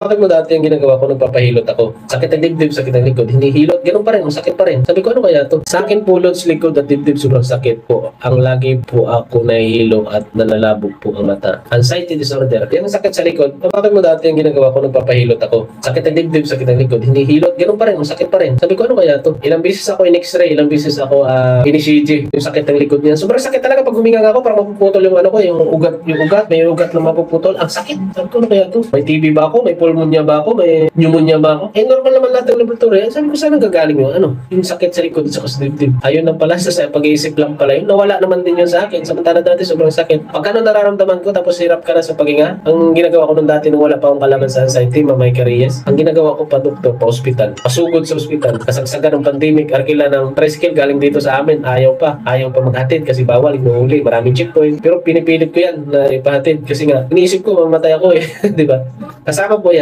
Bakit mo dati ang ginagawa ko, nagpapahilot ako. Sakit ang dibdib, sakit ang likod. Hinihilot, ganun pa rin, masakit pa rin. Sabi ko, ano kaya to? Sa akin, pulot, likod at dibdib, sobrang sakit po. Ang lagi po ako nahihilo at nalalabog po ang mata. Anxiety disorder. Yan ang sakit sa likod. Bakit mo dati ang ginagawa ko, nagpapahilot ako. Sakit ang dibdib, sakit ang likod. Hinihilot, ganun pa rin, masakit pa rin. Sabi ko, ano kaya to? Ilang beses ako in-x-ray, ilang beses ako in-ECG. Yung sakit ng likod niya. Sobrang sakit talaga pag huminga ako, parang mapuputol yung ano ko, yung ugat, may ugat na mapuputol. Ang sakit. Sabi ko, ano kaya to? May TB ba ako? May pulmonya ba ako? May pneumonia ba ako? Eh, normal naman lahat ng laboratory. Sabi ko, saan gagaling yung ano? Yung sakit sa likod at sa dibdib. Ayun lang pala, sa pag-iisip lang pala yun. Nawala naman din yun sa akin. Samantala dati, sobrang sakit. Pagka nararamdaman ko, tapos hirap ka na sa paghinga, ang ginagawa ko nung dati nung wala pa akong kalaban sa anxiety, Mamay Carillas, ang ginagawa ko pa, doktor, pa ospital. Pasugod sa ospital. Kasagsagan ng pandemic, arkila ng tricycle galing dito sa amin. Ayaw pa maghatid kasi bawal, inuuli. Maraming checkpoint. Pero pinipilit ko yan na ipahatid kasi nga, iniisip ko, mamatay ako eh. Di ba? Kasama po yan.